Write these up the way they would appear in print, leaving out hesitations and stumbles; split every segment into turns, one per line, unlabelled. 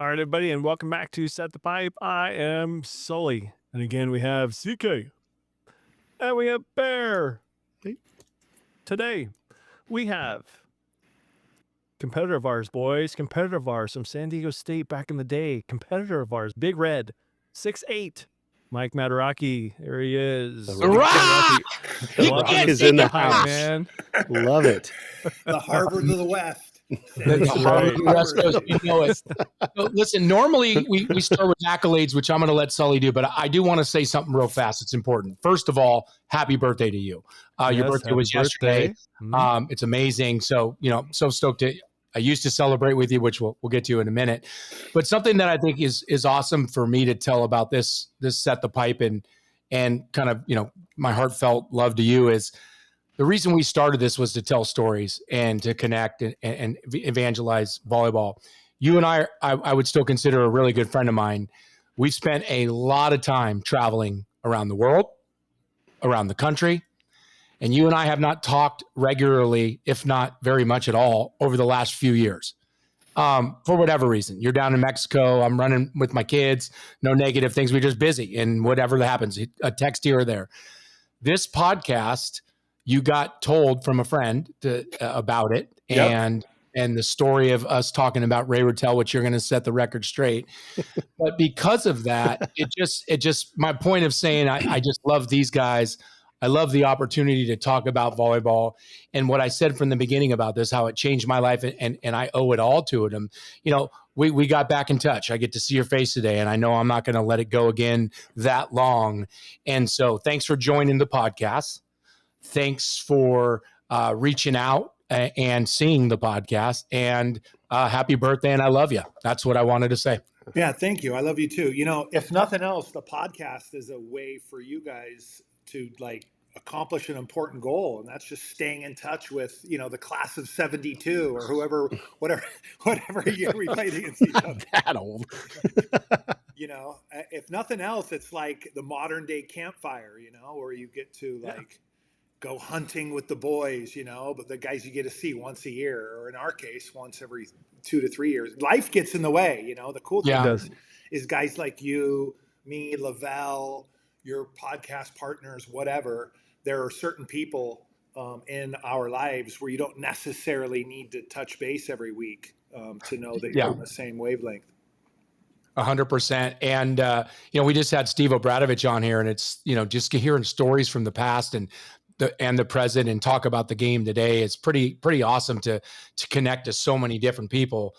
All right, everybody, and welcome back to Set the Pipe. I am Sully. And again, we have CK. And we have Bear.
Hey.
Today, we have competitor of ours, boys. Competitor of ours from San Diego State back in the day. Competitor of ours, Big Red, 6'8". Mike Mattarocci. There he is.
The Rock!
The Rock
is in the
hype,
house.
man.
Love it.
The Harvard of the West.
That's
Harvard
right.
West Coast, you know it. So listen, normally we start with accolades, which I'm going to let Sully do, but I do want to say something real fast. It's important. First of all, happy birthday to you. Your
Yes,
birthday
happy
was yesterday.
birthday.
It's amazing. So, so stoked to. I used to celebrate with you, which we'll get to in a minute. But something that I think is awesome for me to tell about this Set the Pipe and kind of, my heartfelt love to you is the reason we started this was to tell stories and to connect and evangelize volleyball. You and I would still consider a really good friend of mine. We've spent a lot of time traveling around the world, around the country. And you and I have not talked regularly, if not very much at all, over the last few years. For whatever reason, you're down in Mexico. I'm running with my kids. No negative things. We're just busy, and whatever that happens, a text here or there. This podcast, you got told from a friend about it,
Yep.
and the story of us talking about Ray Ratelle, which you're going to set the record straight. But because of that, it just my point of saying I just love these guys. I love the opportunity to talk about volleyball and what I said from the beginning about this, how it changed my life, and I owe it all to it. We got back in touch. I get to see your face today, and I know I'm not going to let it go again that long. And so thanks for joining the podcast. Thanks for reaching out and seeing the podcast, and happy birthday. And I love you. That's what I wanted to say.
Yeah, thank you. I love you too. If nothing else, the podcast is a way for you guys to accomplish an important goal, and that's just staying in touch with the class of 72 or whatever year we played against each other.
That old.
If nothing else, it's like the modern day campfire, where you get to go hunting with the boys, but the guys you get to see once a year, or in our case, once every 2 to 3 years. Life gets in the way, the cool thing is guys like you, me, Lavelle, your podcast partners, whatever. There are certain people in our lives where you don't necessarily need to touch base every week to know that you're on the same wavelength.
100%. And, we just had Steve Obradovich on here, and it's, just hearing stories from the past and the present and talk about the game today. It's pretty awesome to connect to so many different people.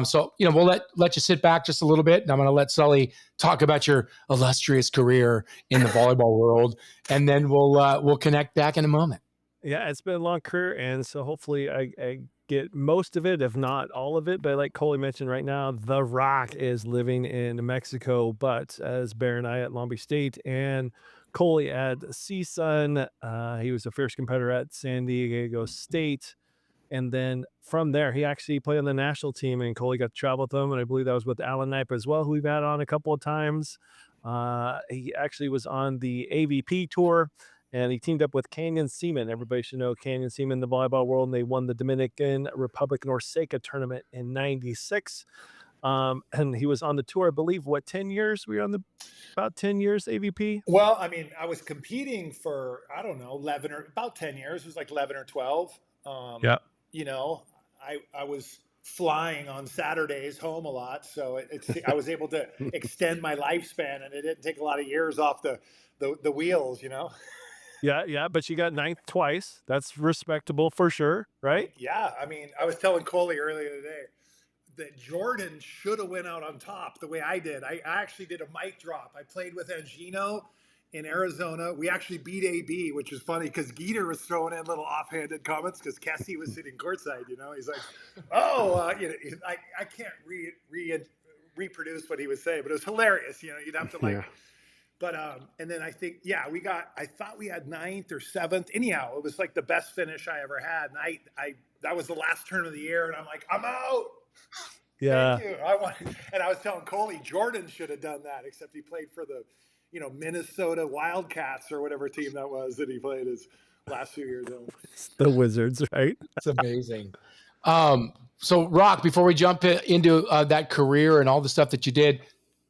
So, we'll let you sit back just a little bit, and I'm going to let Sully talk about your illustrious career in the volleyball world, and then we'll connect back in a moment.
Yeah, it's been a long career, and so hopefully I get most of it, if not all of it. But like Coley mentioned right now, The Rock is living in Mexico, but as Bear and I at Long Beach State and Coley at CSUN, he was a fierce competitor at San Diego State. And then from there, he actually played on the national team, and Coley got to travel with him. And I believe that was with Alan Knipe as well, who we've had on a couple of times. He actually was on the AVP tour, and he teamed up with Canyon Seaman. Everybody should know Canyon Seaman in the volleyball world, and they won the Dominican Republic Norseca tournament in '96. And he was on the tour, I believe, 10 years? We were on about 10 years AVP?
Well, I was competing for, I don't know, about 10 years. It was like 11 or 12.
Yeah.
I was flying on Saturdays home a lot, so I was able to extend my lifespan, and it didn't take a lot of years off the wheels,
Yeah, but you got ninth twice. That's respectable for sure, right?
Yeah, I was telling Coley earlier today that Jordan should have went out on top the way I did. I actually did a mic drop. I played with Angino in Arizona. We actually beat AB, which is funny because Geeter was throwing in little offhanded comments because Kessie was sitting courtside. He's like, I can't reproduce what he was saying, but it was hilarious. You'd have to
Yeah.
But and then I think I thought we had 9th or 7th. Anyhow, it was like the best finish I ever had, and I that was the last turn of the year, and I'm like, I'm out.
Yeah.
Thank you. I was telling Coley, Jordan should have done that, except he played for the Minnesota Wildcats or whatever team that was that he played his last few years.
The Wizards, right?
It's amazing. So Rock, before we jump into that career and all the stuff that you did,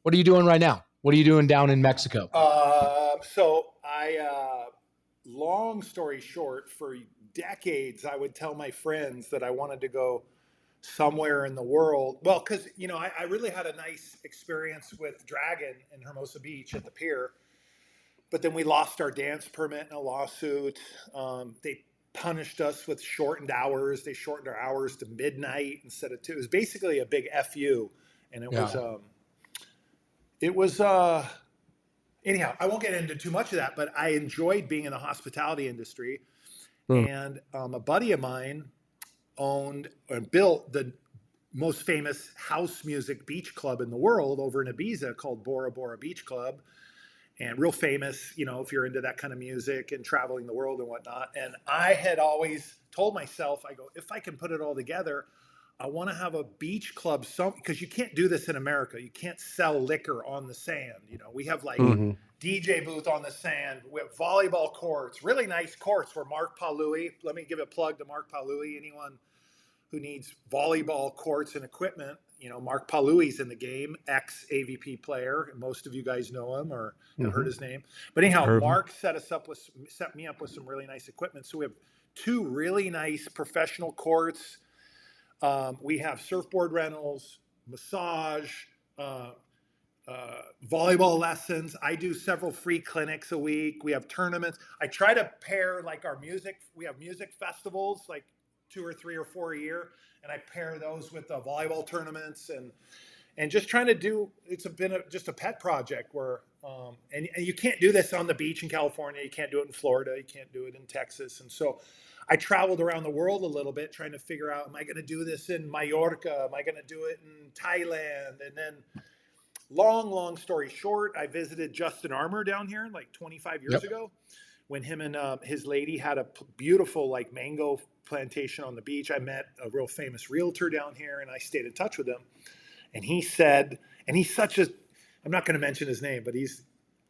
what are you doing right now? What are you doing down in Mexico?
Long story short, for decades, I would tell my friends that I wanted to go somewhere in the world. Well, because, I really had a nice experience with Dragon in Hermosa Beach at the pier, but then we lost our dance permit in a lawsuit. They punished us with shortened hours. They shortened our hours to midnight instead of 2. It was basically a big FU. And it was, anyhow, I won't get into too much of that, but I enjoyed being in the hospitality industry. And a buddy of mine owned and built the most famous house music beach club in the world over in Ibiza called Bora Bora Beach Club. And real famous, if you're into that kind of music and traveling the world and whatnot. And I had always told myself, I go, if I can put it all together, I want to have a beach club, because you can't do this in America. You can't sell liquor on the sand. We have like DJ booth on the sand. We have volleyball courts, really nice courts where Mark Palui, let me give a plug to Mark Palui, anyone who needs volleyball courts and equipment. Mark Palui's in the game, ex-AVP player. Most of you guys know him or have heard his name. But anyhow, Mark set me up with some really nice equipment. So we have 2 really nice professional courts. We have surfboard rentals, massage, volleyball lessons. I do several free clinics a week. We have tournaments. I try to pair like our music. We have music festivals, like 2 or 3 or 4 a year, and I pair those with the volleyball tournaments and just trying to do. It's been just a pet project where and you can't do this on the beach in California. You can't do it in Florida. You can't do it in Texas. And so I traveled around the world a little bit trying to figure out, am I going to do this in Mallorca? Am I going to do it in Thailand? And then long story short, I visited Justin Armour down here like 25 years ago when him and his lady had a beautiful like mango plantation on the beach. I met a real famous realtor down here and I stayed in touch with him. And he said, and he's such a, I'm not going to mention his name, but he's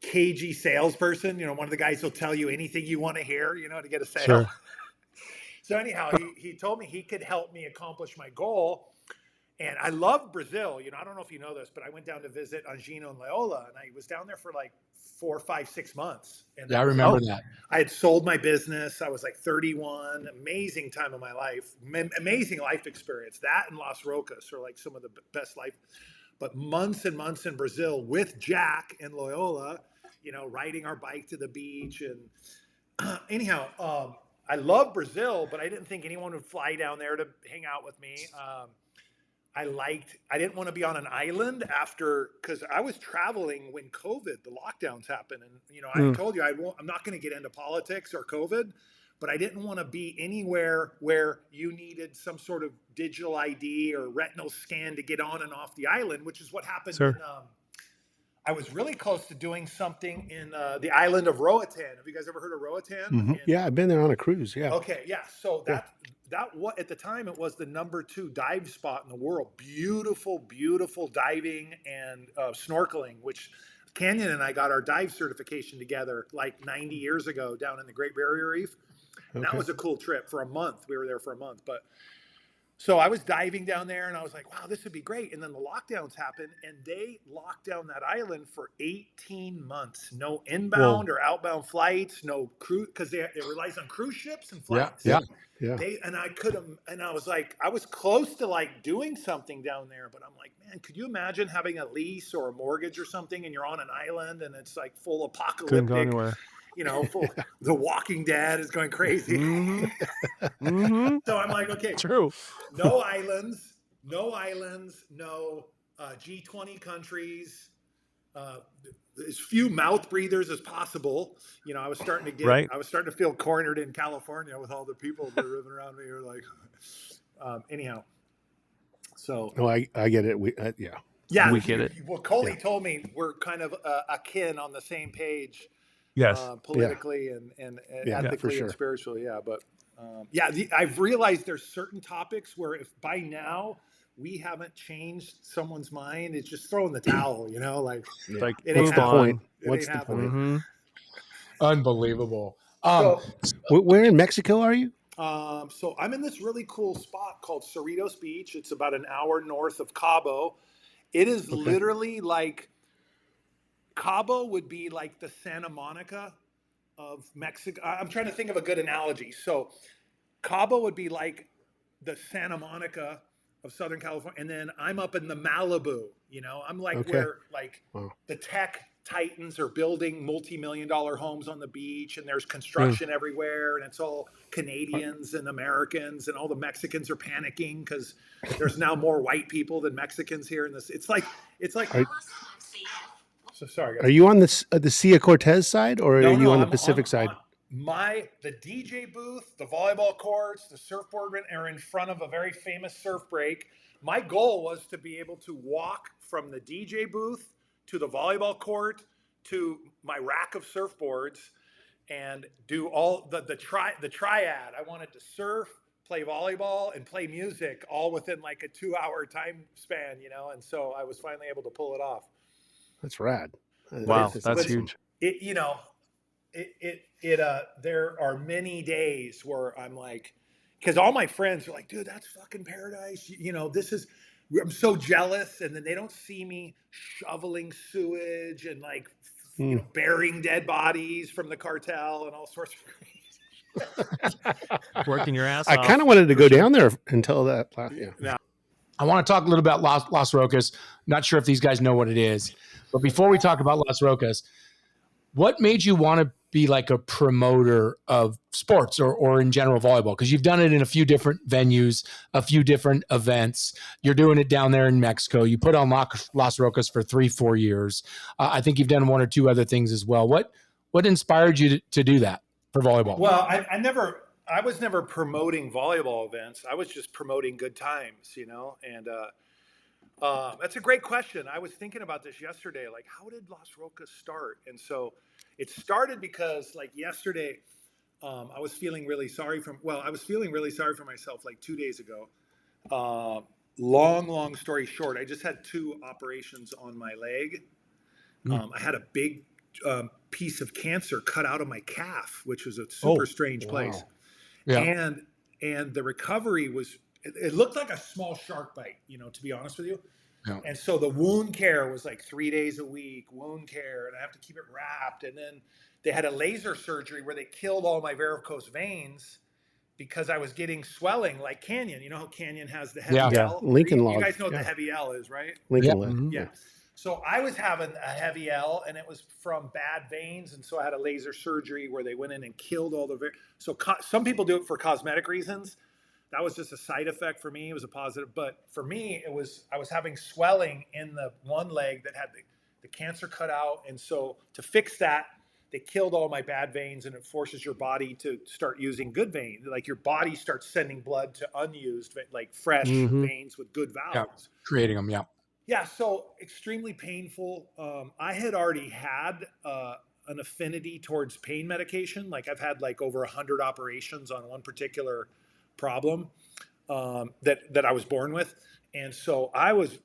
cagey salesperson. One of the guys who'll tell you anything you want to hear, to get a sale. Sure. So anyhow, he told me he could help me accomplish my goal. And I love Brazil. I don't know if you know this, but I went down to visit Angino and Loyola, and I was down there for like 4, 5, 6 months. And
I remember that.
I had sold my business. I was like 31. Amazing time of my life. Amazing life experience. That and Los Rocas are like some of the best life. But months and months in Brazil with Jack and Loyola, riding our bike to the beach. And anyhow, I love Brazil, but I didn't think anyone would fly down there to hang out with me. I didn't want to be on an island because I was traveling when COVID, the lockdowns happened. And, I told you, I'm not going to get into politics or COVID, but I didn't want to be anywhere where you needed some sort of digital ID or retinal scan to get on and off the island, which is what happened. Sure. I was really close to doing something in the island of Roatan. Have you guys ever heard of Roatan?
Yeah, I've been there on a cruise. Yeah.
Okay. Yeah. So that at the time it was the number 2 dive spot in the world. Beautiful, beautiful diving and snorkeling, which Canyon and I got our dive certification together like 90 years ago down in the Great Barrier Reef. And that was a cool trip for a month. We were there for a month, but so I was diving down there and I was like, wow, this would be great. And then the lockdowns happened and they locked down that island for 18 months. No inbound or outbound flights, no cruise, because it relies on cruise ships and flights.
Yeah.
I was like, I was close to like doing something down there, but I'm like, man, could you imagine having a lease or a mortgage or something and you're on an island and it's like full apocalyptic.
Couldn't go anywhere.
The Walking Dead is going crazy. So I'm like, okay,
true.
No islands, no G20 countries, as few mouth breathers as possible. I was starting to get, I was starting to feel cornered in California with all the people that were living around me. Were like, anyhow. So.
No, I get it. We
get it.
Well, Coley told me we're kind of akin on the same page.
Yes.
Politically and ethically and spiritually. Yeah. But I've realized there's certain topics where if by now we haven't changed someone's mind, it's just throwing the towel, like
it ain't happening. What's the point?
Unbelievable.
Where in Mexico are you?
So I'm in this really cool spot called Cerritos Beach. It's about an hour north of Cabo. It is
Okay.
literally like Cabo would be like the Santa Monica of Mexico. I'm trying to think of a good analogy. So Cabo would be like the Santa Monica of Southern California, and then I'm up in the Malibu. I'm like
Okay.
where like
Wow.
the tech titans are building multi-million-dollar homes on the beach, and there's
Mm.
construction everywhere, and it's all Canadians and Americans, and all the Mexicans are panicking because there's now more white people than Mexicans here in this. It's like.
Are,
So sorry,
are
guys.
you on the Sia Cortez side, or are
No,
you on the
I'm
Pacific
on
side?
the DJ booth, the volleyball courts, the surfboard are in front of a very famous surf break. My goal was to be able to walk from the DJ booth to the volleyball court to my rack of surfboards and do all the triad. I wanted to surf, play volleyball, and play music all within like a 2-hour time span, and so I was finally able to pull it off.
That's rad.
But
Wow,
it's
that's
but
huge.
there are many days where I'm like, because all my friends are like, dude, that's fucking paradise. I'm so jealous. And then they don't see me shoveling sewage and like,
Mm.
burying dead bodies from the cartel and all sorts of crazy.
Working your ass
I
off.
kind of wanted to
for
go
sure.
down there until that. Yeah.
Now,
I want to talk a little about Los Rocas. Not sure if these guys know what it is, but before we talk about Los Rocas, what made you want to be like a promoter of sports or in general volleyball? Because you've done it in a few different venues, a few different events. You're doing it down there in Mexico. You put on Los Rocas for 3-4 years. I think you've done one or two other things as well. What inspired you to do that for volleyball?
well, I was never promoting volleyball events. I was just promoting good times, and that's a great question. I was thinking about this yesterday. Like, how did Los Rocas start? And so it started because, like, yesterday, I was feeling really sorry I was feeling really sorry for myself like 2 days ago. Long story short, I just had 2 operations on my leg. I had a big piece of cancer cut out of my calf, which was a super strange place.
Wow.
Yeah.
And the recovery was, it looked like a small shark bite, to be honest with you.
Yeah.
And so the wound care was like 3 days a week, wound care, and I have to keep it wrapped. And then they had a laser surgery where they killed all my varicose veins because I was getting swelling like Canyon. You know how Canyon has the heavy
Yeah.
L?
Lincoln
You
log.
guys know what
Yeah.
the heavy L is, right?
Lincoln
Yeah.
log.
Mhm.
Yeah. So I was having a heavy L, and it was from bad veins, and so I had a laser surgery where they went in and killed all the. So some people do it for cosmetic reasons. That was just a side effect for me. It was a positive, but for me, I was having swelling in the one leg that had the cancer cut out, and so to fix that, they killed all my bad veins, and it forces your body to start using good veins. Like your body starts sending blood to unused, like fresh
Mhm.
veins with good
Yeah.
valves.
Creating them. Yeah.
Yeah, so extremely painful. I had already had an affinity towards pain medication. Like I've had like over 100 operations on one particular problem that I was born with, and so I was,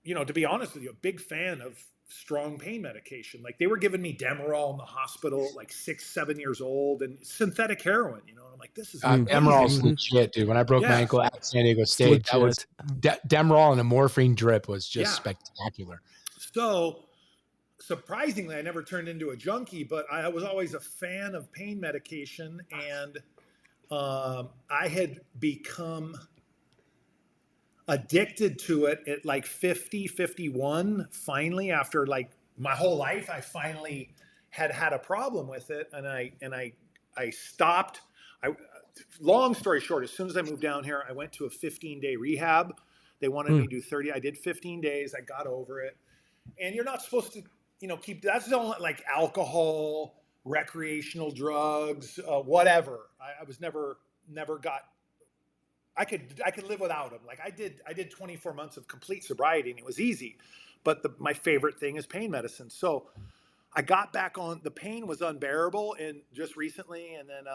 to be honest with you, a big fan of strong pain medication. Like they were giving me Demerol in the hospital, like 6-7 years old, and synthetic heroin. I'm like, this is
Demerol's
amazing.
legit, dude. When I broke my
Yeah.
ankle at San Diego
It's
State, that was
legit.
Demerol and a morphine drip was just
Yeah.
spectacular.
So surprisingly, I never turned into a junkie, but I was always a fan of pain medication, and I had become addicted to it at like 50, 51. Finally, after like my whole life, I finally had a problem with it, and I stopped. Long story short, as soon as I moved down here, I went to a 15-day rehab. They wanted me to do 30. I did 15 days. I got over it. And you're not supposed to, keep, that's the only, like alcohol, recreational drugs, whatever. I was never got, I could live without them. Like I did 24 months of complete sobriety, and it was easy. But my favorite thing is pain medicine. So I got back on, the pain was unbearable, and just recently, and then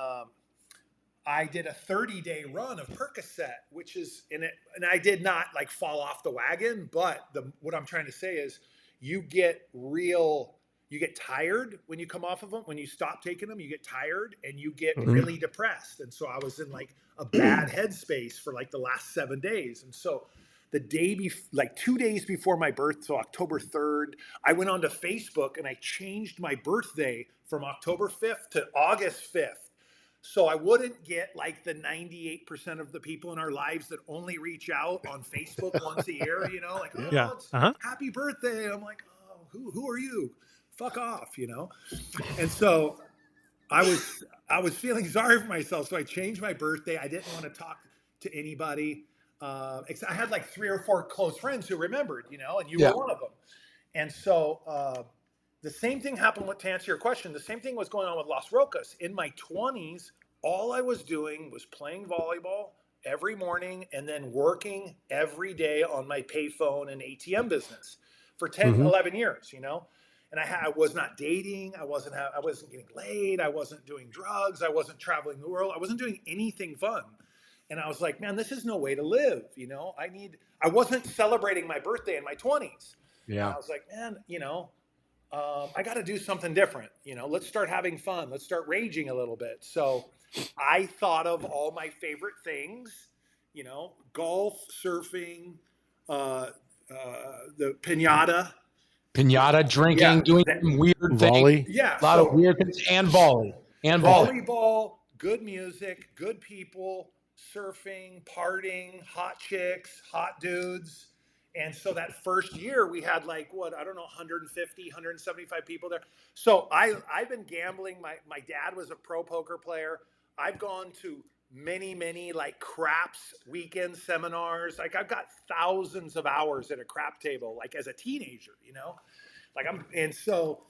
I did a 30-day run of Percocet, which is in it, and I did not like fall off the wagon, but what I'm trying to say is you get real, you get tired when you come off of them. When you stop taking them, you get tired and you get
Mhm.
really depressed. And so I was in like a bad headspace for like the last 7 days. And so the day like 2 days before my birth, so October 3rd, I went onto Facebook and I changed my birthday from October 5th to August 5th. So I wouldn't get like the 98% of the people in our lives that only reach out on Facebook once a year, you know, like,
Yeah.
Yeah.
oh, it's
Uh-huh.
happy birthday. And I'm like, oh, who are you? Fuck off, you know? And so I was feeling sorry for myself. So I changed my birthday. I didn't want to talk to anybody. I had like 3 or 4 close friends who remembered, you know, and you
Yeah.
were one of them. And so the same thing happened with, to answer your question, the same thing was going on with Los Rocas. In my 20s, all I was doing was playing volleyball every morning and then working every day on my payphone and ATM business for 10,
Mhm.
11 years, you know? And I was not dating. I wasn't getting laid. I wasn't doing drugs. I wasn't traveling the world. I wasn't doing anything fun. And I was like, man, this is no way to live. You know, I wasn't celebrating my birthday in my 20s. And
Yeah.
I was like, man, you know, I got to do something different. You know, let's start having fun. Let's start raging a little bit. So I thought of all my favorite things, you know, golf, surfing, uh, the pinata.
Pinata, drinking,
Yeah.
doing some weird things,
Volley.
Yeah.
a lot of
So
weird things, and volley. And volley.
volleyball, good music, good people, surfing, partying, hot chicks, hot dudes. And so that first year we had like what, I don't know, 150, 175 people there. So I've been gambling. My dad was a pro poker player. I've gone to many like craps weekend seminars. Like I've got thousands of hours at a crap table, like as a teenager, you know? And so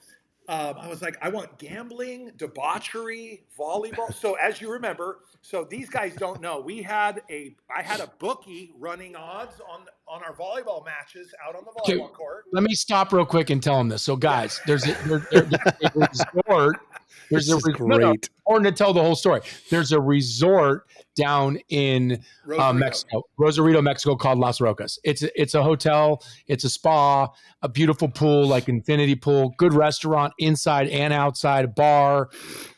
I was like, I want gambling, debauchery, volleyball. So as you remember, so these guys don't know. I had a bookie running odds on our volleyball matches out on the
Okay,
volleyball court.
let me stop real quick and tell them this. So,
Yeah.
guys, there's a resort. There's
This is
no,
great.
important to tell the whole story. There's a resort down in
Rosarito.
Mexico, Rosarito, Mexico, called Los Rocas. It's a hotel, it's a spa, a beautiful pool, like infinity pool, good restaurant inside and outside, bar,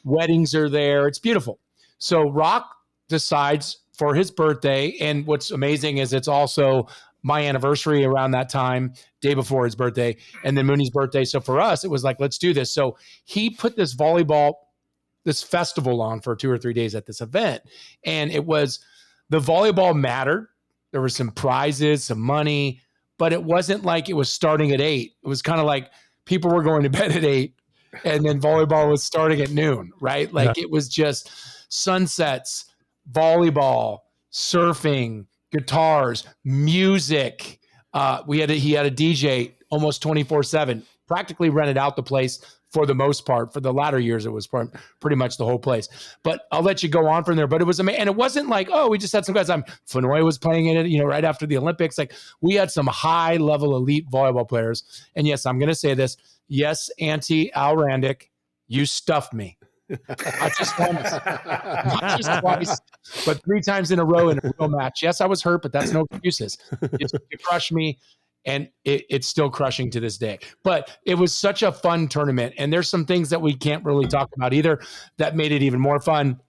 weddings are there. It's beautiful. So Rock decides for his birthday, and what's amazing is it's also my anniversary around that time, day before his birthday, and then Mooney's birthday. So for us, it was like, let's do this. So he put this festival on for 2 or 3 days at this event. And it was, the volleyball mattered. There were some prizes, some money, but it wasn't like it was starting at 8. It was kind of like people were going to bed at 8 and then volleyball was starting at noon, right? Like it was just sunsets, volleyball, surfing, guitars, music. He had a DJ almost 24/7, practically rented out the place for the most part. For the latter years, it was pretty much the whole place. But I'll let you go on from there. But it was amazing. And it wasn't like, oh, we just had some guys. Fenoy was playing in it, you know, right after the Olympics. Like we had some high level elite volleyball players. And yes, I'm going to say this. Yes, Auntie Al Randick, you stuffed me. Not just once, not just twice, but 3 times in a row in a real match. Yes, I was hurt, but that's no excuses. You crushed me, and it's still crushing to this day. But it was such a fun tournament, and there's some things that we can't really talk about either that made it even more fun.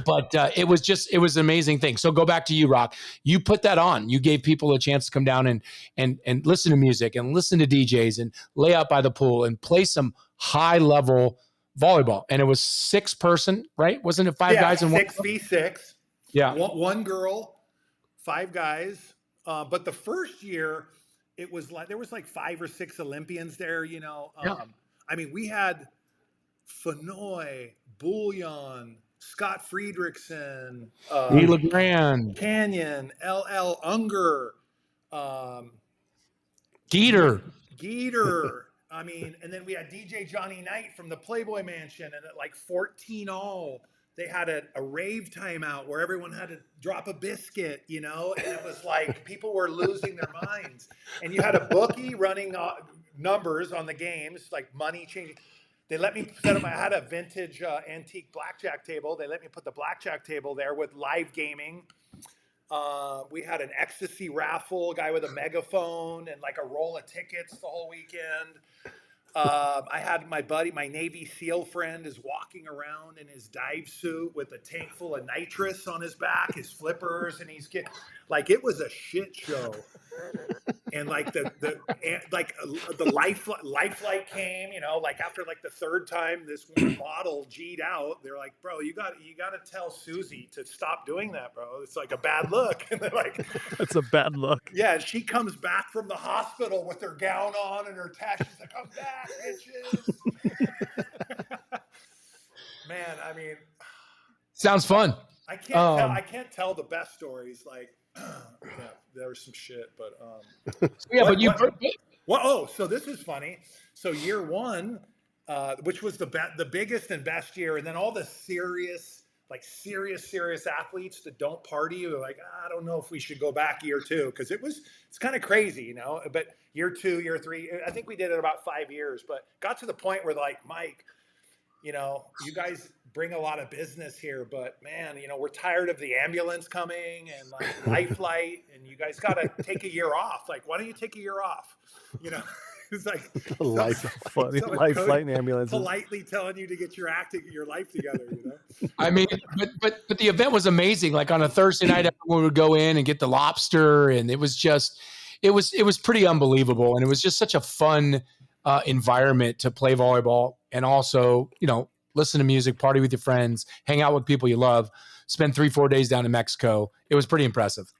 But it was an amazing thing. So go back to you, Rock. You put that on. You gave people a chance to come down and listen to music and listen to DJs and lay out by the pool and play some high level volleyball. And it was 6-person, right? Wasn't it 5 guys and
6v6.
Yeah.
One girl, 5 guys. But the first year, it was like there was like 5 or 6 Olympians there. You know, I mean, we had Fenoy, Bouillon, Scott Friedrichsen,
Lee LeGrand,
Canyon, LL Unger,
Geeter.
I mean, and then we had DJ Johnny Knight from the Playboy Mansion, and at like 14 all, they had a rave timeout where everyone had to drop a biscuit, you know, and it was like people were losing their minds. And you had a bookie running numbers on the games, like money changing. They let me set up. I had a vintage antique blackjack table. They let me put the blackjack table there with live gaming. We had an ecstasy raffle, a guy with a megaphone and like a roll of tickets the whole weekend. I had my buddy, my Navy SEAL friend, is walking around in his dive suit with a tank full of nitrous on his back, his flippers, and he's getting like it was a shit show. And like the lifelike came, you know, like after like the third time this one model G'd out, they're like, bro, you got to tell Susie to stop doing that, bro. It's like a bad look. And they're like,
That's a bad look.
yeah, and she comes back from the hospital with her gown on and her tash. She's like, I'm back, bitches. Man, I mean,
Sounds fun.
I can't tell the best stories. Like, yeah, there was some shit, but so this is funny. So year one, which was the biggest and best year, and then all the serious athletes that don't party are like, I don't know if we should go back year two, because it's kind of crazy, you know. But year two, year three, I think we did it about 5 years, but got to the point where like, Mike, you know, you guys bring a lot of business here, but man, you know, we're tired of the ambulance coming and like Lifelight, and you guys got to take a year off. Like, why don't you take a year off? You know, it's like
funny Lifeline and ambulances
politely telling you to get your life together. You know,
I mean, but the event was amazing. Like on a Thursday night, everyone would go in and get the lobster, and it was pretty unbelievable, and it was just such a fun environment to play volleyball, and also, you know, listen to music, party with your friends, hang out with people you love, spend 3-4 days down in Mexico. It was pretty impressive.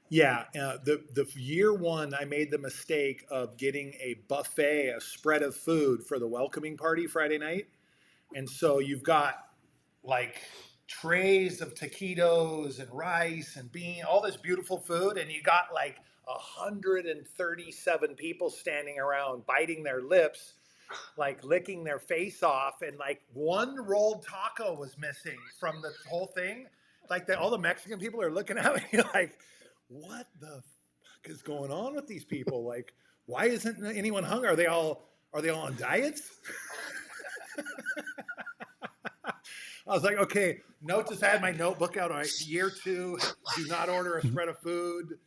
Yeah, the year one, I made the mistake of getting a buffet, a spread of food for the welcoming party Friday night, and so you've got like trays of taquitos and rice and bean, all this beautiful food, and you got like 137 people standing around biting their lips, like licking their face off, and like one rolled taco was missing from the whole thing. Like all the Mexican people are looking at me like, what the fuck is going on with these people? Like, why isn't anyone hungry? Are they all on diets? I was like, okay, notice I had my notebook out. All right, year two, do not order a spread of food.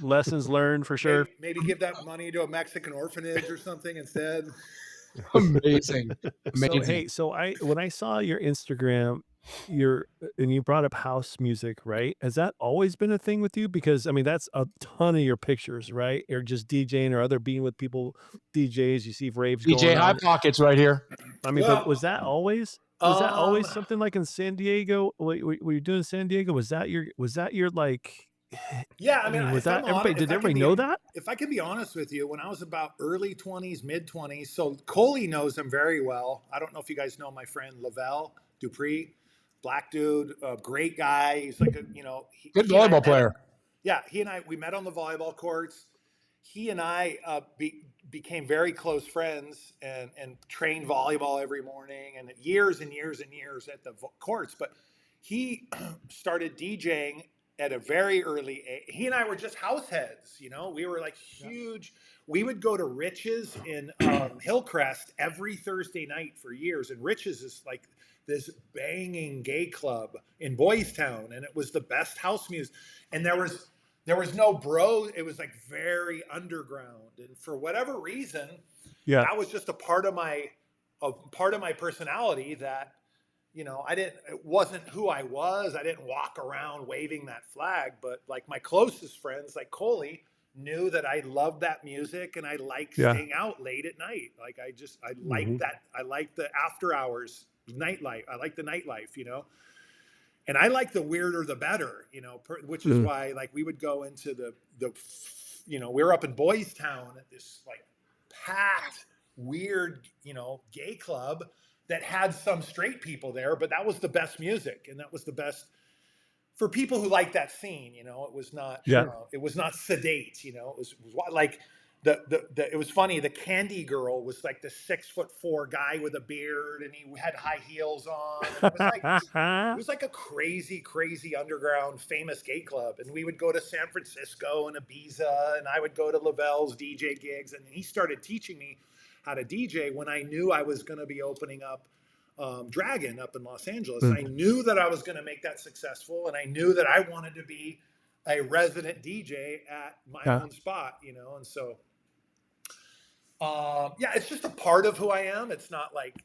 lessons learned for sure.
Maybe give that money to a Mexican orphanage or something instead.
Amazing.
So when I saw your Instagram, and you brought up house music, right? Has that always been a thing with you? Because I mean, that's a ton of your pictures, right? Or just DJing, or other being with people, DJs. You see raves
DJ
going
High
on.
Pockets right here.
I mean, but was that always? Was that always something like in San Diego? Were you doing San Diego? Was that your like?
Yeah, I mean,
was that everybody? Did everybody know that?
If I can be honest with you, when I was about early 20s, mid 20s, so Coley knows him very well. I don't know if you guys know my friend Lavelle Dupree, black dude, great guy. He's like a, you know,
good volleyball player.
Yeah, he and I, we met on the volleyball courts. He and I became very close friends and trained volleyball every morning, and years and years and years at the courts. But he started DJing at a very early age. He and I were just house heads, you know. We were like huge. We would go to Rich's in Hillcrest every Thursday night for years, and Rich's is like this banging gay club in Boys Town, and it was the best house music. And there was no bro. It was like very underground, and for whatever reason, that was just a part of my personality that, you know, it wasn't who I was. I didn't walk around waving that flag, but like my closest friends, like Coley, knew that I loved that music and I liked staying out late at night. Like I liked that. I liked the after hours nightlife. I like the nightlife, you know, and I like the weirder the better, you know, which is why like we would go into the, you know, we were up in Boys Town at this like packed, weird, you know, gay club that had some straight people there, but that was the best music, and that was the best for people who like that scene. You know, it was not, it was not sedate. You know, it was like it was funny. The Candy Girl was like the 6'4" guy with a beard, and he had high heels on. And it was like a crazy underground famous gay club. And we would go to San Francisco and Ibiza, and I would go to Lavelle's DJ gigs, and he started teaching me how to DJ when I knew I was going to be opening up Dragon up in Los Angeles. I knew that I was going to make that successful, and I knew that I wanted to be a resident DJ at my own spot, you know. And so Yeah, it's just a part of who I am. It's not like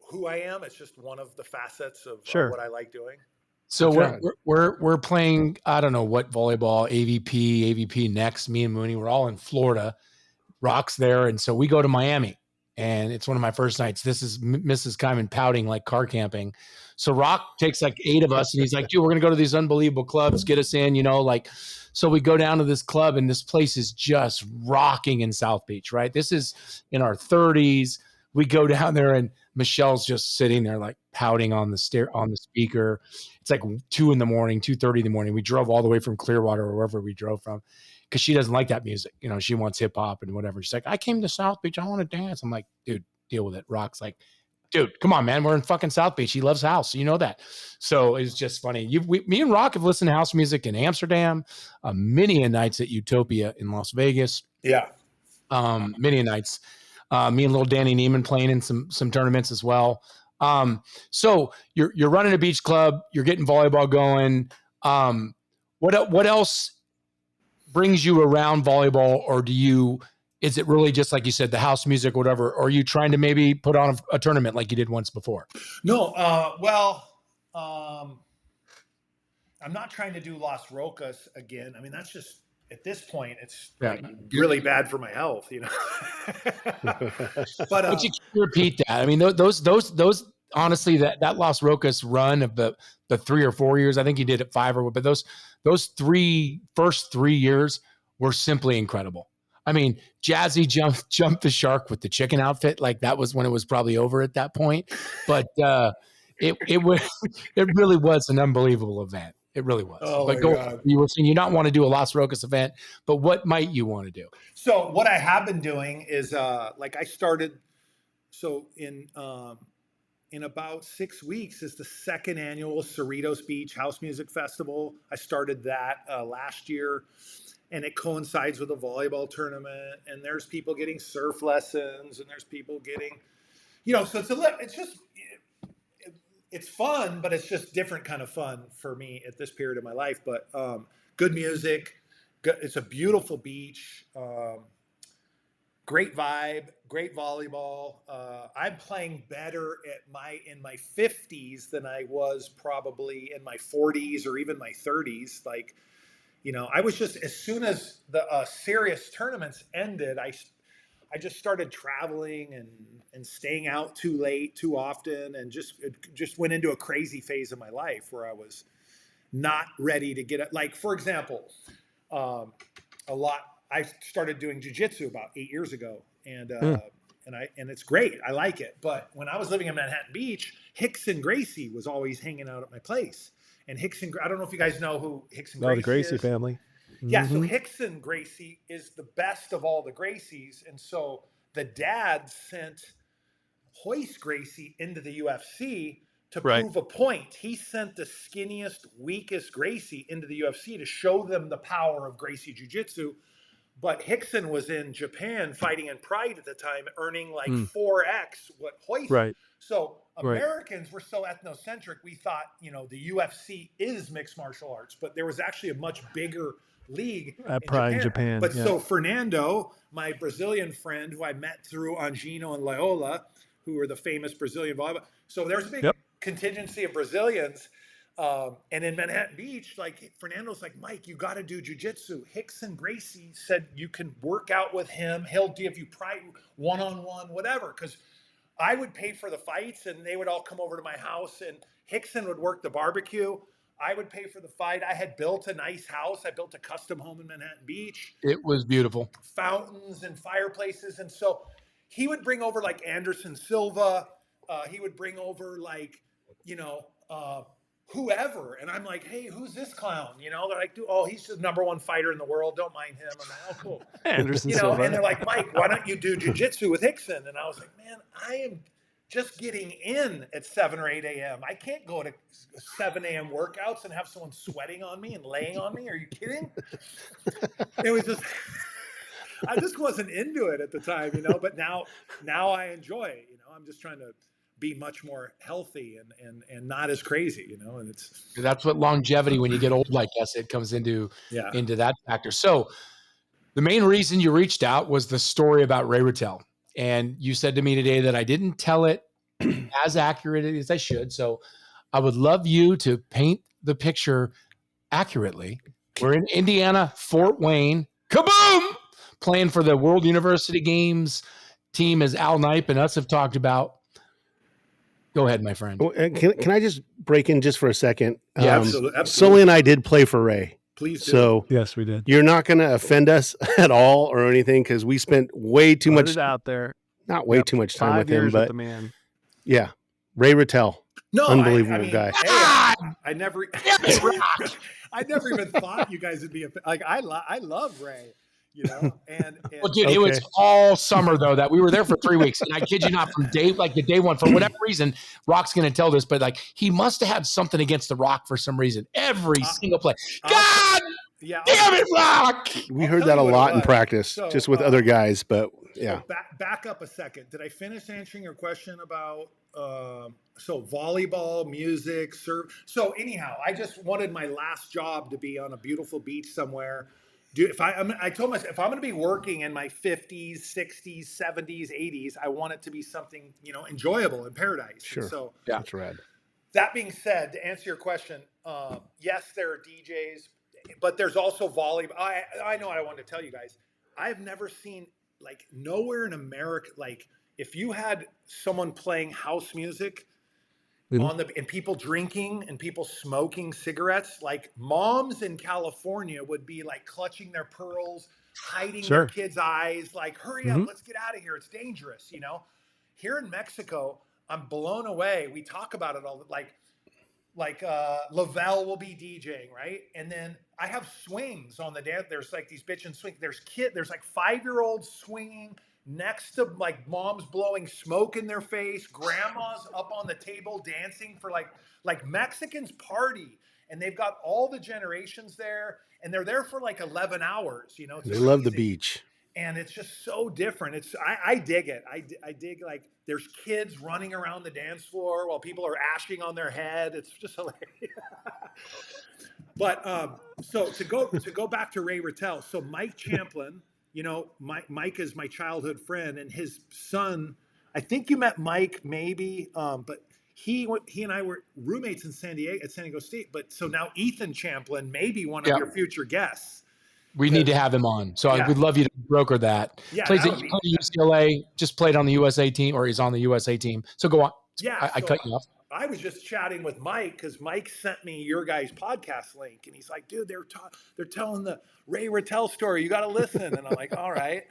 who I am. It's just one of the facets of
Sure.
what I like doing.
So
That's right.
we're playing, I don't know what volleyball, AVP next. Me and Mooney, we're all in Florida. Rock's there, and so we go to Miami, and it's one of my first nights. This is Mrs. Kyman pouting like car camping. So Rock takes like 8 of us, and he's like, "Dude, we're gonna go to these unbelievable clubs, get us in, like." So we go down to this club, and this place is just rocking in South Beach, right? This is in our 30s. We go down there, and Michelle's just sitting there like pouting on the speaker. It's like 2 in the morning, 2:30 in the morning. We drove all the way from Clearwater or wherever we drove from, because she doesn't like that music. She wants hip hop and whatever. She's like, I came to South Beach. I want to dance. I'm like, dude, deal with it. Rock's like, dude, come on, man. We're in fucking South Beach. He loves house. You know that. So it's just funny. Me and Rock have listened to house music in Amsterdam, many a nights at Utopia in Las Vegas.
Yeah.
Many a nights. Me and little Danny Neiman playing in some tournaments as well. So you're running a beach club. You're getting volleyball going. What else brings you around volleyball, or is it really just like you said, the house music, whatever, or are you trying to maybe put on a tournament like you did once before?
No, I'm not trying to do Los Rocas again. I mean, that's just, at this point, it's like really bad for my health,
But you can repeat that. I mean, those honestly, that Los Rocas run of the 3 or 4 years, I think you did it 5 but those first 3 years were simply incredible. I mean, Jazzy jumped the shark with the chicken outfit. Like, that was when it was probably over at that point. But it really was an unbelievable event. It really was.
Oh,
but
God.
You were saying you not want to do a Los Rocas event, but what might you want to do?
So what I have been doing is like I started. So in about 6 weeks is the 2nd annual Cerritos Beach House Music Festival. I started that last year, and it coincides with a volleyball tournament. And there's people getting surf lessons, and there's people getting, so it's just. It's fun, but it's just different kind of fun for me at this period of my life. But good music, it's a beautiful beach, great vibe, great volleyball. I'm playing better in my 50s than I was probably in my 40s or even my 30s. Like, I was just, as soon as the serious tournaments ended, I just started traveling and staying out too late, too often, and just went into a crazy phase of my life where I was not ready to get it. Like, for example, I started doing jujitsu about 8 years ago, and it's great. I like it. But when I was living in Manhattan Beach, Hickson Gracie was always hanging out at my place. And I don't know if you guys know who Hickson Gracie is.
The Gracie family.
Yeah, so Hickson Gracie is the best of all the Gracies. And so the dad sent Hoist Gracie into the UFC to prove a point. He sent the skinniest, weakest Gracie into the UFC to show them the power of Gracie Jiu-Jitsu. But Hickson was in Japan fighting in Pride at the time, earning like 4x what Hoist.
Right.
So Americans were so ethnocentric, we thought, the UFC is mixed martial arts, but there was actually a much bigger league
at Pride in Japan.
But so Fernando, my Brazilian friend who I met through Angino and Loyola, who were the famous Brazilian volleyball. So there's a big contingency of Brazilians. And in Manhattan Beach, like, Fernando's like, Mike, you got to do jujitsu. Hickson Gracie said you can work out with him. He'll give you pride, one-on-one, whatever. Because I would pay for the fights, and they would all come over to my house, and Hickson would work the barbecue. I would pay for the fight. I had built a nice house. I built a custom home in Manhattan Beach.
It was beautiful.
Fountains and fireplaces. And so he would bring over like Anderson Silva. He would bring over like, whoever. And I'm like, hey, who's this clown? They're like, he's the #1 fighter in the world. Don't mind him. I'm like, oh, cool.
Anderson Silva.
And they're like, Mike, why don't you do jiu-jitsu with Hickson? And I was like, man, I am just getting in at 7 or 8 a.m. I can't go to 7 a.m. workouts and have someone sweating on me and laying on me. Are you kidding? It was just, I just wasn't into it at the time, but now I enjoy it. I'm just trying to be much more healthy and not as crazy, and
that's what longevity, when you get old, like us, it comes into that factor. So the main reason you reached out was the story about Ray Ratelle. And you said to me today that I didn't tell it as accurately as I should. So I would love you to paint the picture accurately. We're in Indiana, Fort Wayne. Kaboom! Playing for the World University Games team, as Al Knipe and us have talked about. Go ahead, my friend.
Can I just break in just for a second?
Yeah,
absolutely.
Sully and I did play for Ray.
Please do.
So
Yes, we did.
you're not going to offend us at all or anything because we spent way too
Put
much,
it out there.
not way
Yep.
too much time
5
with him,
years with
but
the man.
yeah, Ray Ratelle.
No,
Unbelievable
I mean,
guy.
hey, I never, I never even thought you guys would be like. I love Ray, you know, and
Well, dude, it was all summer though that we were there for 3 weeks, and I kid you not, from the day one, for whatever reason, Rock's going to tell this, but like he must have had something against the Rock for some reason. Every single play, God, damn it, Rock!
We heard that a lot in practice, just with other guys, but yeah.
So back up a second. Did I finish answering your question about so volleyball, music, serve? So anyhow, I just wanted my last job to be on a beautiful beach somewhere. I told myself if I'm going to be working in my 50s, 60s, 70s, 80s, I want it to be something enjoyable in paradise.
Sure.
And so
yeah, that's rad.
That being said, to answer your question, yes, there are DJs, but there's also volleyball. I know what I wanted to tell you guys. I've never seen, like, nowhere in America, like, if you had someone playing house music and people drinking and people smoking cigarettes, like moms in California would be like clutching their pearls, hiding their kids' eyes, like, hurry up, let's get out of here. It's dangerous, Here in Mexico, I'm blown away. We talk about it all, like Lavelle will be DJing, right? And then I have swings on the dance. There's like these bitchin' swings. There's like 5-year-olds swinging next to like moms blowing smoke in their face, grandmas up on the table dancing for like Mexicans party, and they've got all the generations there, and they're there for like 11 hours. It's
they love the beach.
And it's just so different. I dig it. I dig, like, there's kids running around the dance floor while people are ashing on their head. It's just hilarious. But so to go back to Ray Ratelle. So Mike Champlin, Mike is my childhood friend, and his son. I think you met Mike maybe, but he and I were roommates in San Diego State. But so now Ethan Champlin may be one of your future guests.
We need to have him on. So I would love you to broker that.
Yeah,
Plays at UCLA, just played on the USA team, or he's on the USA team. So go on.
Yeah.
I cut you off.
I was just chatting with Mike because Mike sent me your guys' podcast link, and he's like, dude, they're telling the Ray Ratelle story. You got to listen. And I'm like, all right.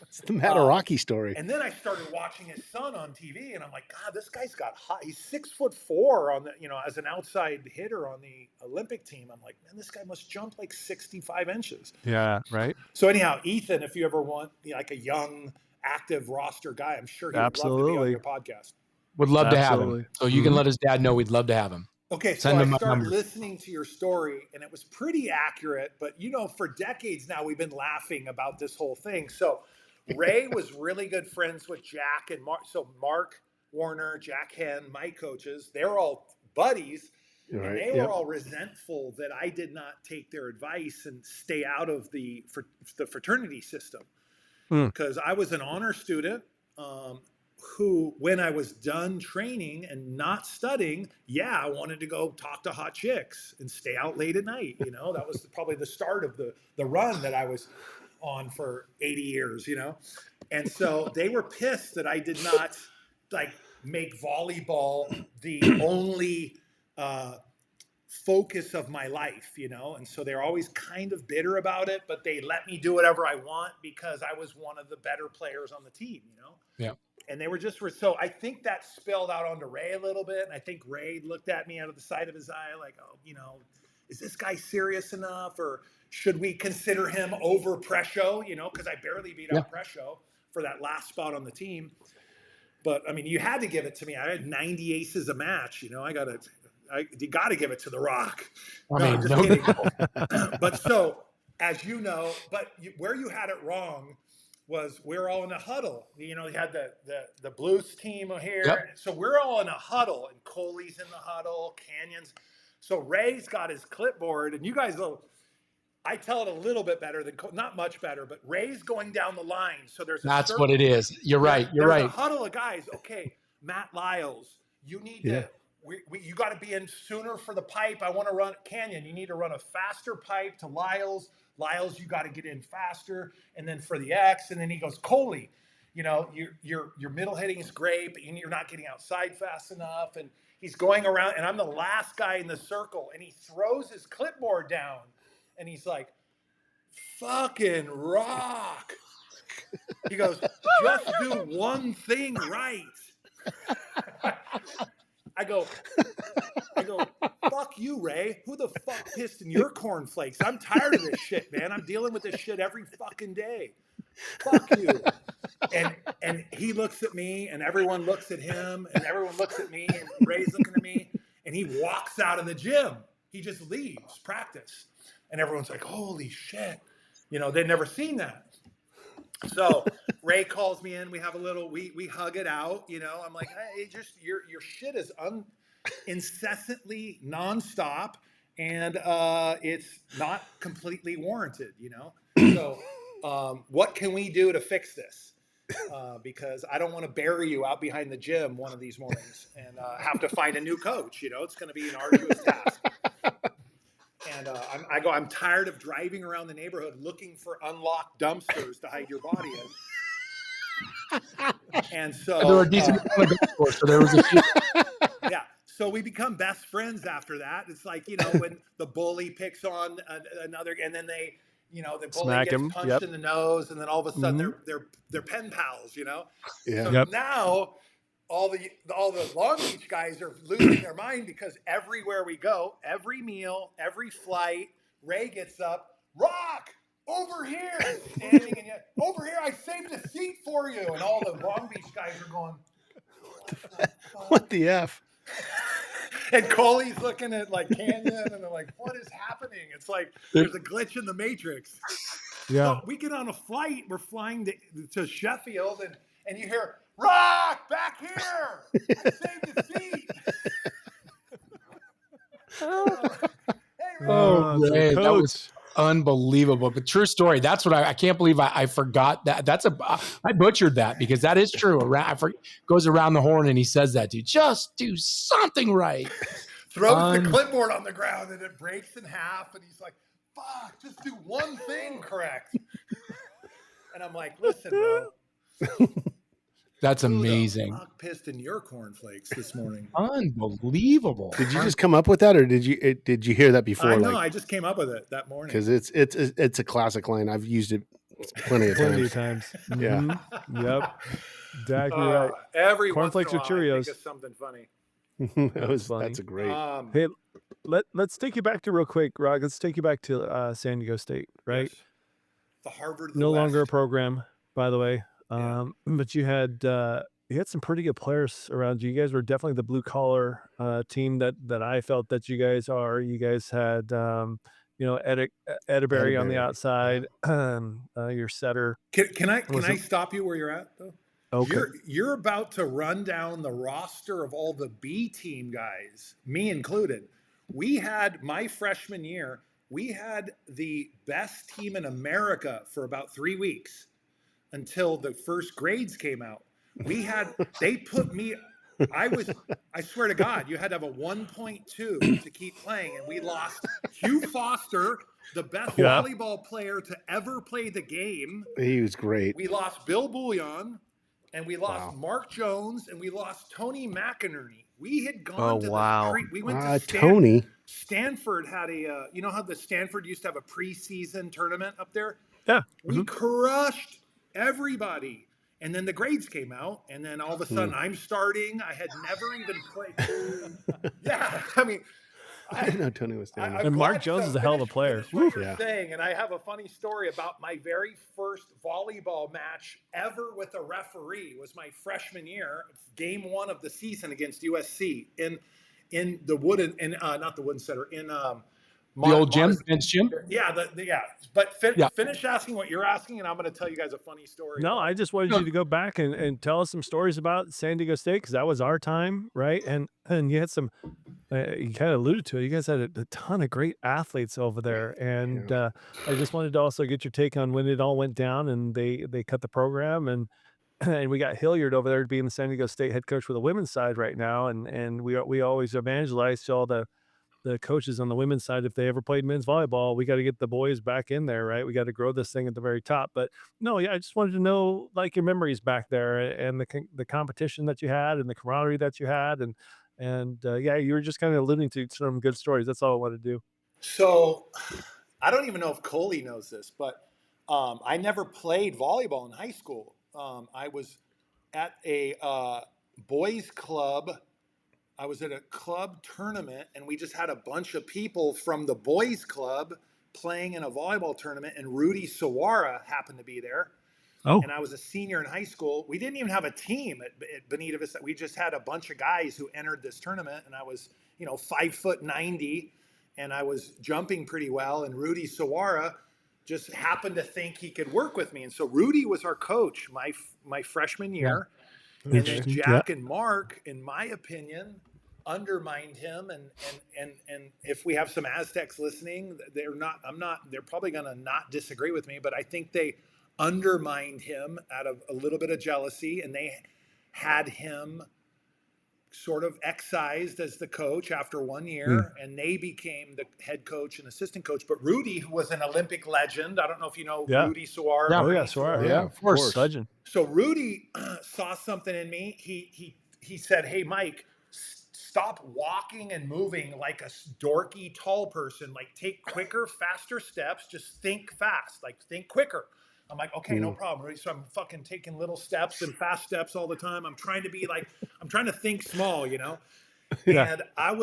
It's the Mattarocci story.
And then I started watching his son on TV, and I'm like, God, this guy's got hot. He's 6'4" on the, as an outside hitter on the Olympic team. I'm like, man, this guy must jump like 65 inches.
Yeah, right.
So anyhow, Ethan, if you ever want like a young, active roster guy, I'm sure he would love to be on your podcast.
Would love to have him. So you can let his dad know we'd love to have him.
Okay, so I started listening to your story, and it was pretty accurate. But, for decades now, we've been laughing about this whole thing. So Ray was really good friends with Jack and Mark. So Mark Warner, Jack Henn, my coaches, they're all buddies. Right. And they were all resentful that I did not take their advice and stay out of the fraternity system. Because I was an honor student who, when I was done training and not studying, I wanted to go talk to hot chicks and stay out late at night. That was probably the start of the run that I was on for 80 years, And so they were pissed that I did not make volleyball the only focus of my life, and so they're always kind of bitter about it, but they let me do whatever I want because I was one of the better players on the team,
Yeah.
And they were so I think that spilled out onto Ray a little bit, and I think Ray looked at me out of the side of his eye like, oh, is this guy serious enough, or should we consider him over Presho, because I barely beat out Presho for that last spot on the team. But I mean, you had to give it to me. I had 90 aces a match, you got to give it to the Rock. I'm just kidding. But so, as you know, where you had it wrong was we're all in a huddle. You had the Blues team here. Yep. So we're all in a huddle, and Coley's in the huddle, Canyon's. So Ray's got his clipboard, and you guys will, I tell it a little bit better than not much better, but Ray's going down the line. So there's a
That's
circle.
what it is. You're right. You're
There's a
right.
huddle of guys. Okay, Matt Lyles, you need
Yeah.
to. You got to be in sooner for the pipe. I want to run Canyon. You need to run a faster pipe to Lyles. Lyles, you got to get in faster, and then for the X, and then he goes, Coley, you know, your middle hitting is great, but you're not getting outside fast enough, and he's going around, and I'm the last guy in the circle, and he throws his clipboard down, and he's like, fucking rock. He goes, just do one thing right. I go, fuck you, Ray. Who the fuck pissed in your cornflakes? I'm tired of this shit, man. I'm dealing with this shit every fucking day. Fuck you. And he looks at me, and everyone looks at him, and everyone looks at me, and Ray's looking at me, and he walks out of the gym. He just leaves practice. And everyone's like, holy shit. You know, they'd never seen that. So Ray calls me in. We have a little, we hug it out. You know, I'm like, hey, just your shit is incessantly nonstop, and it's not completely warranted. You know, so what can we do to fix this? Because I don't want to bury you out behind the gym one of these mornings and have to find a new coach. You know, it's going to be an arduous task. And I'm tired of driving around the neighborhood looking for unlocked dumpsters to hide your body in. And so
There were decent so there was a few.
yeah. So we become best friends after that. It's like, you know, when the bully picks on another, and then they, you know, the bully
Smack
gets
him.
punched
Yep.
in the nose, and then all of a sudden
Mhm.
they're pen pals, you know.
Yeah.
So
Yep.
now all the Long Beach guys are losing their mind because everywhere we go, every meal, every flight, Ray gets up, Rock, over here, standing, and yet over here, I saved a seat for you, and all the Long Beach guys are going,
What the F?
and Coley's looking at like Canyon, and they're like, what is happening? It's like there's a glitch in the matrix.
Yeah.
So we get on a flight, we're flying to Sheffield, and you hear, Rock, back here! I saved a seat! Hey, Rock!
So
Ray, that was
coach.
unbelievable. But true story. That's what I can't believe I forgot that. I butchered that because that is true. Goes around the horn and he says that, dude. Just do something right.
Throws the clipboard on the ground and it breaks in half, and he's like, fuck, just do one thing correct. And I'm like, listen, bro.
That's
Who the
amazing.
fuck pissed in your cornflakes this morning?
Unbelievable.
Did you just come up with that, or did you hear that before?
I know, I just came up with it that morning.
Because it's a classic line. I've used it plenty of times. Yeah.
Mhm. Yep. Exactly right.
Every
Cornflakes
once in
or
a while, I
Cheerios.
think of something funny.
Funny.
That's a great.
Hey, let's take you back to real quick, Rock. Let's take you back to San Diego State, right?
Yes. The Harvard of the
No
West.
longer a program, by the way.
Yeah.
But you had some pretty good players around you. You guys were definitely the blue collar team that I felt that you guys are. You guys had you know, Edeberry on the
Edeberry,
outside, your setter.
Can I
Was it-
stop you where you're at though?
Okay.
You're about to run down the roster of all the B team guys, me included. We had my freshman year, we had the best team in America for about 3 weeks until the first grades came out. They put me, I swear to God, you had to have a 1.2 to keep playing, and we lost Hugh Foster, the best
Yeah.
volleyball player to ever play the game.
He was great.
We lost Bill Bouillon, and we lost
Wow.
Mark Jones, and we lost Tony McInerney. We had gone to
wow.
we went to
Tony.
Stanford had a, you know how the Stanford used to have a preseason tournament up there?
Yeah.
We crushed everybody. And then the grades came out, and then all of a sudden I'm starting. I had never even played. Yeah, I mean,
I didn't know Tony was down there.
And Mark Jones is a hell of a player.
Finish what you're
Yeah.
saying, and I have a funny story about my very first volleyball match ever with a referee. Was my freshman year, game 1 of the season against USC in the Wooden, and not the Wooden Center, in
The old gym, Ben's gym?
Yeah, yeah. But
Yeah.
finish asking what you're asking, and I'm going to tell you guys a funny story.
No, I just wanted you to go back and tell us some stories about San Diego State because that was our time, right? And you had some, you kind of alluded to it. You guys had a ton of great athletes over there, and I just wanted to also get your take on when it all went down and they cut the program and we got Hilliard over there being the San Diego State head coach for the women's side right now, and we always evangelize to all the coaches on the women's side, if they ever played men's volleyball, we got to get the boys back in there, right? We got to grow this thing at the very top. But no, yeah, I just wanted to know like your memories back there and the competition that you had and the camaraderie that you had, and yeah, you were just kind of alluding to some good stories. That's all I wanted to do.
So I don't even know if Coley knows this, but I never played volleyball in high school. I was at a boys club. I was at a club tournament, and we just had a bunch of people from the boys club playing in a volleyball tournament, and Rudy Sawara happened to be there.
Oh.
And I was a senior in high school. We didn't even have a team at Bonita Vista. We just had a bunch of guys who entered this tournament, and I was, 5'90", and I was jumping pretty well. And Rudy Sawara just happened to think he could work with me, and so Rudy was our coach my freshman year.
Yeah.
And then Jack and Mark, in my opinion, undermined him. And if we have some Aztecs listening, they're probably going to not disagree with me, but I think they undermined him out of a little bit of jealousy, and they had him sort of excised as the coach after 1 year, and they became the head coach and assistant coach. But Rudy, who was an Olympic legend, I don't know if you know Rudy Sawara.
Yeah. Oh yeah, Sawara. Yeah, of course, legend.
So Rudy saw something in me. He said, "Hey, Mike, stop walking and moving like a dorky tall person. Like take quicker, faster steps. Just think fast. Like think quicker." I'm like, okay, no problem, Rudy. So I'm fucking taking little steps and fast steps all the time. I'm trying to think small, Yeah. And I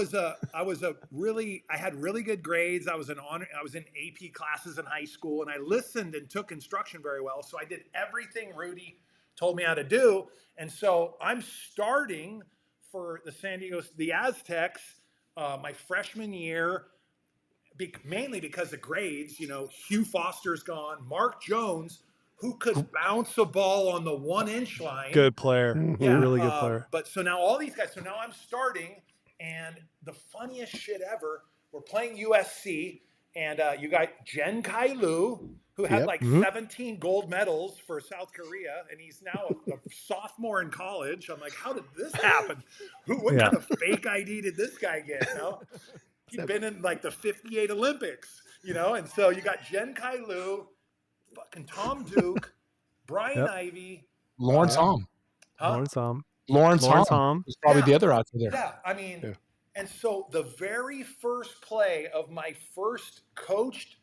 had really good grades. I was in AP classes in high school, and I listened and took instruction very well. So I did everything Rudy told me how to do. And so I'm starting for the Aztecs, my freshman year, mainly because of grades. Hugh Foster's gone. Mark Jones, who could bounce a ball on the 1-inch line.
Good player. Yeah, really good player.
But so now all these guys, so now I'm starting, and the funniest shit ever, we're playing USC, and you got Jen Kai Lu, who had 17 gold medals for South Korea, and he's now a sophomore in college. I'm like, how did this happen? What kind of fake ID did this guy get? He'd been in like the 58 Olympics, and so you got Jen Kai Lu, fucking Tom Duke, Brian Ivy,
Lawrence Hom.
Lawrence Hom
is probably the other out there.
Yeah, I mean, and so the very first play of my first coached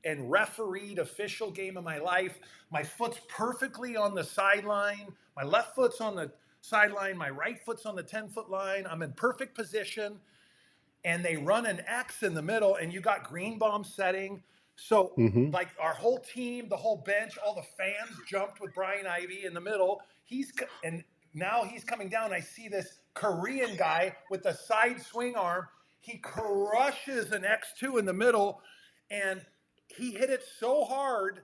and refereed official game of my life, my foot's perfectly on the sideline. My left foot's on the sideline. My right foot's on the 10-foot line. I'm in perfect position. And they run an X in the middle, and you got Greenbaum setting. So, like our whole team, the whole bench, all the fans jumped with Brian Ivy in the middle. And now he's coming down. I see this Korean guy with the side swing arm. He crushes an X2 in the middle, and he hit it so hard.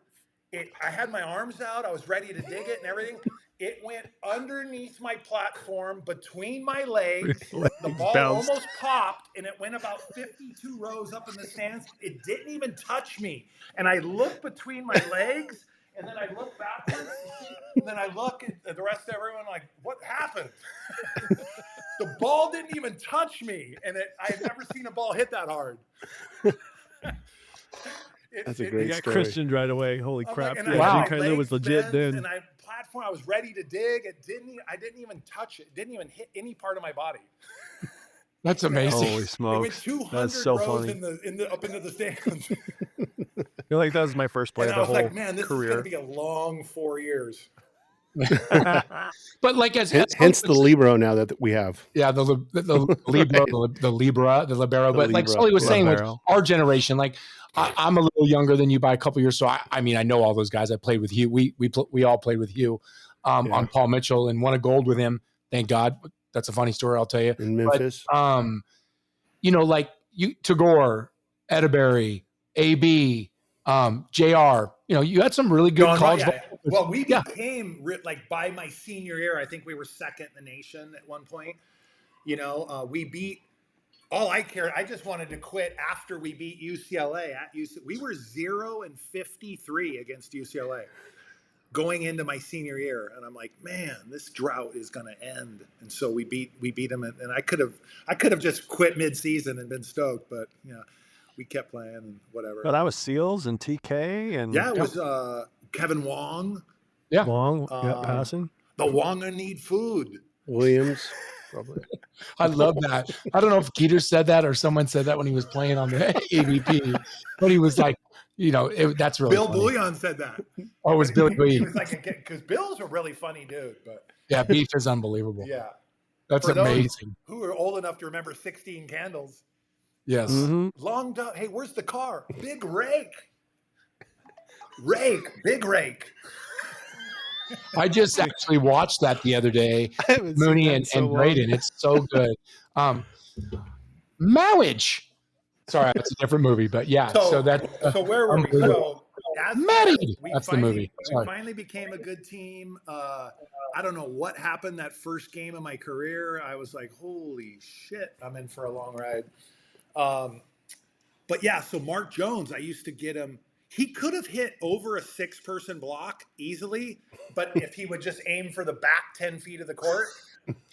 I had my arms out. I was ready to dig it and everything. It went underneath my platform, between my legs. The ball almost popped, and it went about 52 rows up in the stands. It didn't even touch me. And I looked between my legs, and then I look backwards, and then I look at the rest of everyone like, what happened? The ball didn't even touch me, and I had never seen a ball hit that hard.
That's a great
got
story.
Christianed right away. Holy crap!
Wow.
Jen Kai Lu was legit then.
And I was ready to dig. I didn't even touch it. It didn't even hit any part of my body.
That's amazing.
Holy smokes!
It went 200
That's so
rows
funny.
up into the stands.
I feel like that was my first play
And
of
I
the
was
whole
like, man, this
career.
is going to be a long 4 years.
But like
hence the libero now that we have.
Yeah, the libero, the libero. But like Sully was saying, with our generation, like I'm a little younger than you by a couple years, so I mean I know all those guys. I played with Hugh. We all played with Hugh on Paul Mitchell and won a gold with him. Thank God. That's a funny story I'll tell you.
In Memphis.
But, like Tagore, Edaberry, AB, JR. You know, you had some really good college.
Yeah. Well, we became like by my senior year, I think we were second in the nation at one point. You know, we beat. All I cared, I just wanted to quit after we beat UCLA at UCLA. We were 0-53 against UCLA going into my senior year, and I'm like, man, this drought is going to end. And so we beat them, and I could have just quit mid-season and been stoked, but you know, we kept playing and whatever.
But that was Seals and TK and
yeah, it was Kevin Wong.
Yeah,
Long passing.
The Wonga need food.
Williams, probably.
I love that. I don't know if Keeter said that or someone said that when he was playing on the AVP, but he was like, you know, that's really
Bill
funny.
Bouillon said that.
Oh, it was Billy Bouillon.
He was like, because Bill's a really funny dude, but
yeah, Beef is unbelievable.
yeah,
that's amazing.
Who are old enough to remember 16 Candles?
Yes.
Mm-hmm.
Long dog. Hey, where's the car? Big rake. Big rake.
I just actually watched that the other day. Mooney and Braden. It's so good. Marriage. Sorry, it's a different movie, but yeah. So
where were we? So
Married. That's the movie.
We finally became a good team. I don't know what happened that first game of my career. I was like, holy shit, I'm in for a long ride. But yeah, so Mark Jones, I used to get him. He could have hit over a 6-person block easily, but if he would just aim for the back 10 feet of the court,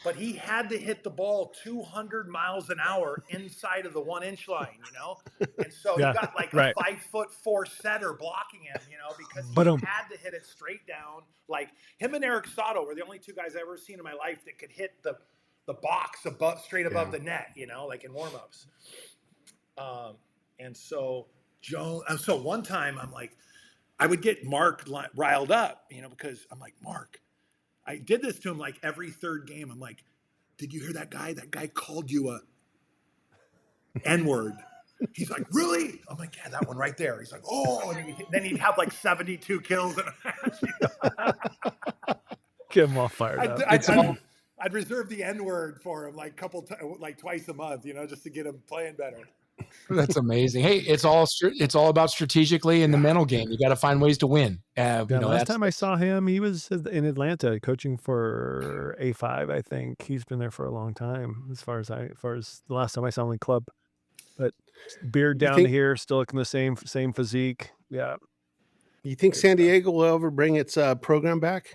but he had to hit the ball 200 miles an hour inside of the 1-inch line, you know? And so he got like a 5'4" setter blocking him, you know, because he had to hit it straight down. Like him and Eric Sato were the only two guys I've ever seen in my life that could hit the box straight above the net, you know, like in warmups. And so so one time I'm like, I would get Mark riled up, you know, because I'm like, Mark, I did this to him like every third game. I'm like, did you hear that guy? That guy called you a N-word. He's like, really? I'm like, yeah, that one right there. He's like, oh, and then he'd have like 72 kills in a match. You know?
Get him all fired up.
I'd reserve the N-word for him like twice a month, you know, just to get him playing better.
That's amazing. Hey, it's all about strategically in the mental game. You got to find ways to win.
Last time I saw him, he was in Atlanta coaching for A5. I think he's been there for a long time. As far as the last time I saw him in club, but beard down here, still looking the same physique. Yeah.
You think San Diego will ever bring its program back?